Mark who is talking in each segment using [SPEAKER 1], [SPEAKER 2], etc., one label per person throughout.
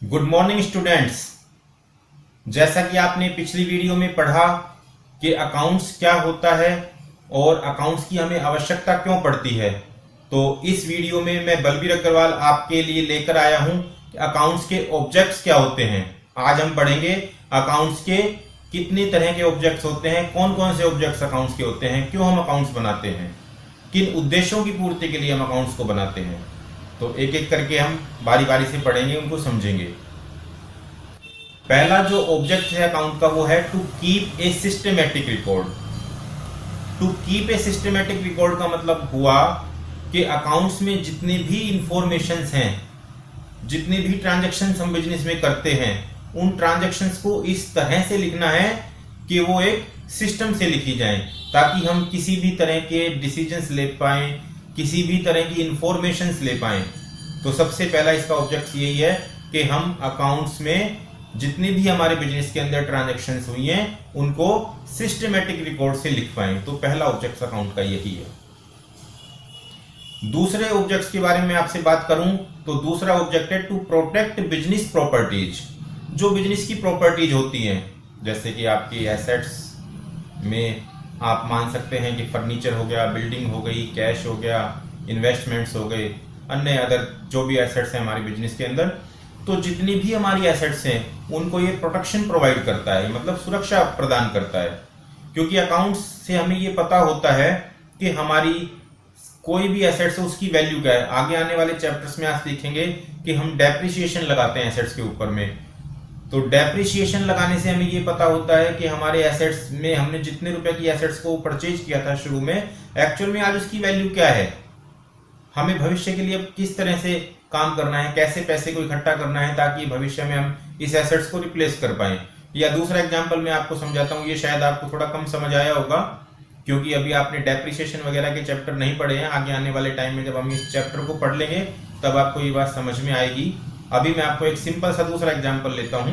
[SPEAKER 1] Good morning students. जैसा कि आपने पिछली वीडियो में पढ़ा कि अकाउंट्स क्या होता है और अकाउंट्स की हमें आवश्यकता क्यों पड़ती है, तो इस वीडियो में मैं बलबीर अग्रवाल आपके लिए लेकर आया हूं कि अकाउंट्स के ऑब्जेक्ट्स क्या होते हैं। आज हम पढ़ेंगे अकाउंट्स के कितनी तरह के ऑब्जेक्ट्स होते हैं, कौन कौन से ऑब्जेक्ट्स अकाउंट्स के होते हैं, क्यों हम अकाउंट्स बनाते हैं, किन उद्देश्यों की पूर्ति के लिए हम अकाउंट्स को बनाते हैं। तो एक एक करके हम बारी बारी से पढ़ेंगे, उनको समझेंगे। पहला जो ऑब्जेक्ट है अकाउंट का वो है to keep a systematic record. To keep a systematic record का मतलब हुआ कि अकाउंट्स में जितने भी इंफॉर्मेशंस हैं, जितने भी ट्रांजैक्शंस हम बिजनेस में करते हैं, उन ट्रांजैक्शंस को इस तरह से लिखना है कि वो एक सिस्टम से लिखी जाए, ताकि हम किसी भी तरह के डिसीजंस ले पाएं, किसी भी तरह की इंफॉर्मेशंस ले पाएं। तो सबसे पहला इसका ऑब्जेक्ट यही है कि हम अकाउंट्स में जितने भी हमारे बिजनेस के अंदर ट्रांजैक्शंस हुई हैं उनको सिस्टमेटिक रिकॉर्ड से लिख पाएं। तो पहला ऑब्जेक्ट अकाउंट का यही है। दूसरे ऑब्जेक्ट्स के बारे में आपसे बात करूं तो दूसरा ऑब्जेक्ट है टू प्रोटेक्ट बिजनेस प्रॉपर्टीज। जो बिजनेस की प्रॉपर्टीज होती हैं, जैसे कि आपकी एसेट्स में आप मान सकते हैं कि फर्नीचर हो गया, बिल्डिंग हो गई, कैश हो गया, इन्वेस्टमेंट्स हो गए, अन्य अदर जो भी एसेट्स हैं हमारे बिजनेस के अंदर, तो जितनी भी हमारी एसेट्स हैं उनको ये प्रोटेक्शन प्रोवाइड करता है, मतलब सुरक्षा प्रदान करता है। क्योंकि अकाउंट्स से हमें ये पता होता है कि हमारी कोई भी एसेट्स है उसकी वैल्यू क्या है। आगे आने वाले चैप्टर्स में आप सीखेंगे कि हम डेप्रिसिएशन लगाते हैं एसेट्स के ऊपर में। तो डेप्रिसिएशन लगाने से हमें ये पता होता है कि हमारे एसेट्स में हमने जितने रुपए की एसेट्स को परचेज किया था शुरू में, एक्चुअल में आज उसकी वैल्यू क्या है, हमें भविष्य के लिए किस तरह से काम करना है, कैसे पैसे को इकट्ठा करना है ताकि भविष्य में हम इस एसेट्स को रिप्लेस कर पाए। या दूसरा एग्जांपल मैं आपको समझाता हूँ, ये शायद आपको थोड़ा कम समझ आया होगा क्योंकि अभी आपने डेप्रिसिएशन वगैरह के चैप्टर नहीं पढ़े हैं। आगे आने वाले टाइम में जब हम इस चैप्टर को पढ़ लेंगे तब आपको ये बात समझ में आएगी। अभी मैं आपको एक सिंपल सा दूसरा एग्जाम्पल लेता हूँ।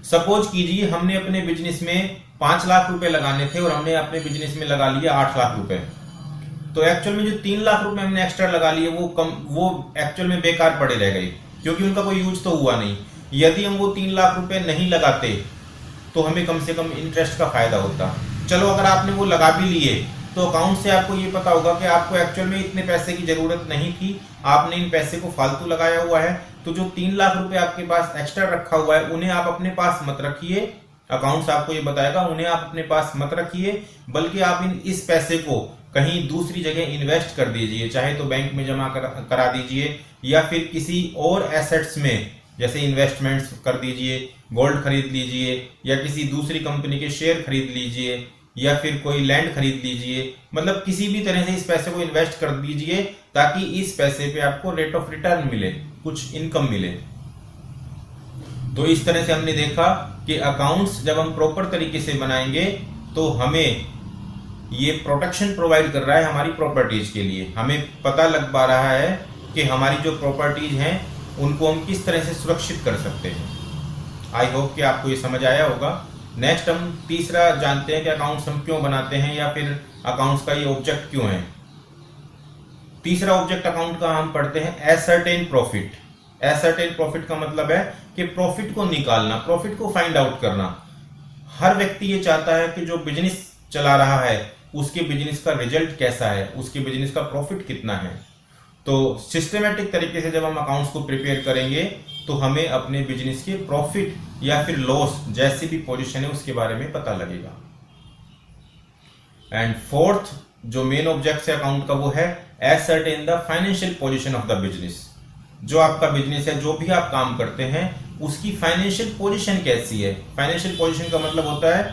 [SPEAKER 1] सपोज कीजिए हमने अपने बिजनेस में 5 लाख रुपए लगाने थे और हमने अपने बिजनेस में लगा लिया 8 लाख रुपए। तो एक्चुअल में जो 3 लाख रुपए हमने एक्स्ट्रा लगा लिए वो एक्चुअल में बेकार पड़े रह गए, क्योंकि उनका कोई यूज तो हुआ नहीं। यदि हम वो 3 लाख रुपए नहीं लगाते तो हमें कम से कम इंटरेस्ट का फायदा होता। चलो अगर आपने वो लगा भी लिए तो अकाउंट से आपको ये पता होगा कि आपको एक्चुअल में इतने पैसे की जरूरत नहीं थी, आपने इन पैसे को फालतू लगाया हुआ है। तो जो 3 लाख रुपए आपके पास एक्स्ट्रा रखा हुआ है उन्हें आप अपने पास मत रखिए। अकाउंट्स आपको ये बताएगा उन्हें आप अपने पास मत रखिए, बल्कि आप इस पैसे को कहीं दूसरी जगह इन्वेस्ट कर दीजिए, चाहे तो बैंक में जमा करा दीजिए या फिर किसी और एसेट्स में जैसे इन्वेस्टमेंट्स कर दीजिए, गोल्ड खरीद लीजिए या किसी दूसरी कंपनी के शेयर खरीद लीजिए या फिर कोई लैंड खरीद लीजिए। मतलब किसी भी तरह से इस पैसे को इन्वेस्ट कर दीजिए ताकि इस पैसे पे आपको रेट ऑफ रिटर्न मिले, कुछ इनकम मिले। तो इस तरह से हमने देखा कि अकाउंट्स जब हम प्रॉपर तरीके से बनाएंगे तो हमें ये प्रोटेक्शन प्रोवाइड कर रहा है हमारी प्रॉपर्टीज के लिए। हमें पता लग पा रहा है कि हमारी जो प्रॉपर्टीज हैं उनको हम किस तरह से सुरक्षित कर सकते हैं। आई होप कि आपको ये समझ आया होगा। नेक्स्ट हम तीसरा जानते हैं कि अकाउंट्स हम क्यों बनाते हैं या फिर अकाउंट्स का ये ऑब्जेक्ट क्यों है। तीसरा ऑब्जेक्ट अकाउंट का हम पढ़ते हैं एसर्टेन प्रॉफिट। एसर्टेन प्रॉफिट का मतलब है कि प्रॉफिट को निकालना, प्रॉफिट को फाइंड आउट करना। हर व्यक्ति ये चाहता है कि जो बिजनेस चला रहा है उसके बिजनेस का रिजल्ट कैसा है, उसके बिजनेस का प्रॉफिट कितना है। तो सिस्टमेटिक तरीके से जब हम अकाउंट्स को प्रिपेयर करेंगे तो हमें अपने बिजनेस के प्रॉफिट या फिर लॉस जैसी भी पोजीशन है उसके बारे में पता लगेगा। एंड फोर्थ जो मेन ऑब्जेक्ट है अकाउंट का वो है ascertain the financial position of the business. जो आपका बिजनेस है, जो भी आप काम करते हैं, उसकी फाइनेंशियल पोजीशन कैसी है। फाइनेंशियल पोजीशन का मतलब होता है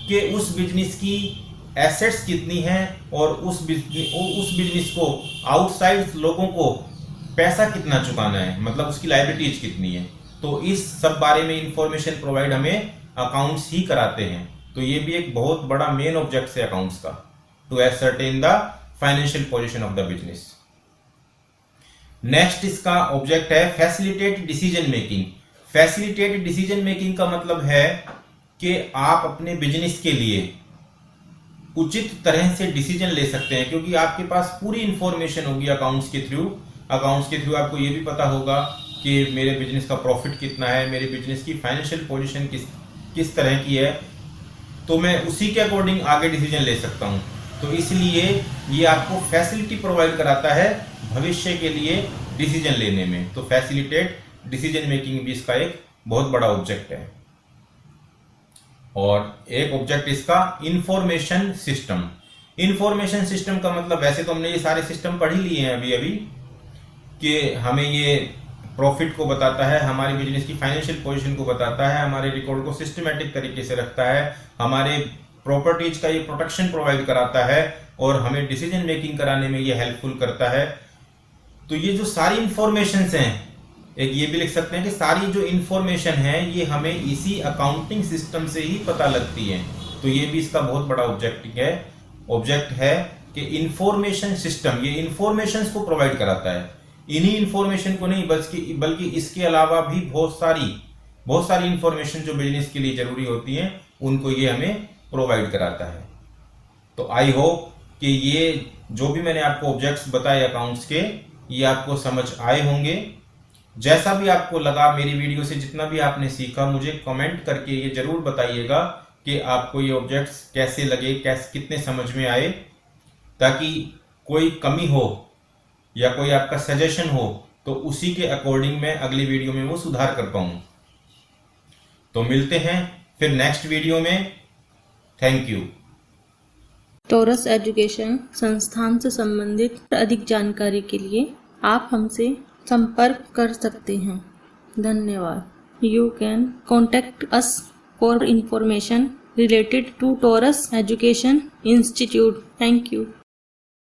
[SPEAKER 1] कि उस बिजनेस की एसेट्स कितनी हैं और उस बिजनेस को आउटसाइड लोगों को पैसा कितना चुकाना है, मतलब उसकी लायबिलिटीज कितनी है। तो इस सब बारे में इंफॉर्मेशन प्रोवाइड हमें अकाउंट्स ही कराते हैं। तो ये भी एक बहुत बड़ा मेन ऑब्जेक्ट है अकाउंट्स का, to ascertain the financial position of the business. Next इसका ऑब्जेक्ट है facilitate decision making. Facilitate decision making का मतलब है कि आप अपने बिजनेस के लिए उचित तरह से डिसीजन ले सकते हैं, क्योंकि आपके पास पूरी इंफॉर्मेशन होगी अकाउंट्स के थ्रू। अकाउंट्स के थ्रू आपको ये भी पता होगा कि मेरे बिजनेस का प्रॉफिट कितना है, मेरे बिजनेस की फाइनेंशियल पोजीशन किस तरह की है, तो मैं उसी के अकॉर्डिंग आगे डिसीजन ले सकता हूँ। तो इसलिए ये आपको फैसिलिटी प्रोवाइड कराता है भविष्य के लिए डिसीजन लेने में। तो फैसिलिटेट डिसीजन मेकिंग भी इसका एक बहुत बड़ा ऑब्जेक्ट है। और एक ऑब्जेक्ट इसका इंफॉर्मेशन सिस्टम। इंफॉर्मेशन सिस्टम का मतलब, वैसे तो हमने ये सारे सिस्टम पढ़ ही लिए हैं अभी अभी, कि हमें ये प्रॉफिट को बताता है, हमारे बिजनेस की फाइनेंशियल पोजीशन को बताता है, हमारे रिकॉर्ड को सिस्टमैटिक तरीके से रखता है, हमारे प्रॉपर्टीज का ये प्रोटेक्शन प्रोवाइड कराता है और हमें डिसीजन मेकिंग कराने में ये हेल्पफुल करता है। तो ये जो सारी इंफॉर्मेशंस हैं, एक ये भी लिख सकते हैं कि सारी जो इंफॉर्मेशन है ये हमें इसी अकाउंटिंग सिस्टम से ही पता लगती है। तो ये भी इसका बहुत बड़ा ऑब्जेक्ट है कि इंफॉर्मेशन सिस्टम ये इंफॉर्मेशंस को प्रोवाइड कराता है। इन्हीं इंफॉर्मेशन को नहीं बल्कि इसके अलावा भी बहुत सारी इंफॉर्मेशन जो बिजनेस के लिए जरूरी होती हैं उनको ये हमें प्रोवाइड कराता है। तो आई होप कि ये जो भी मैंने आपको ऑब्जेक्ट्स बताए अकाउंट्स के, ये आपको समझ आए होंगे। जैसा भी आपको लगा मेरी वीडियो से, जितना भी आपने सीखा, मुझे कमेंट करके ये जरूर बताइएगा कि आपको ये ऑब्जेक्ट्स कैसे लगे, कितने समझ में आए, ताकि कोई कमी हो या कोई आपका सजेशन हो तो उसी के अकॉर्डिंग मैं अगली वीडियो में वो सुधार कर पाऊं। तो मिलते हैं फिर नेक्स्ट वीडियो में। Thank you.
[SPEAKER 2] टोरस एजुकेशन संस्थान से संबंधित अधिक जानकारी के लिए आप हमसे संपर्क कर सकते हैं। धन्यवाद। You can contact us for information related to Taurus Education Institute. Thank you.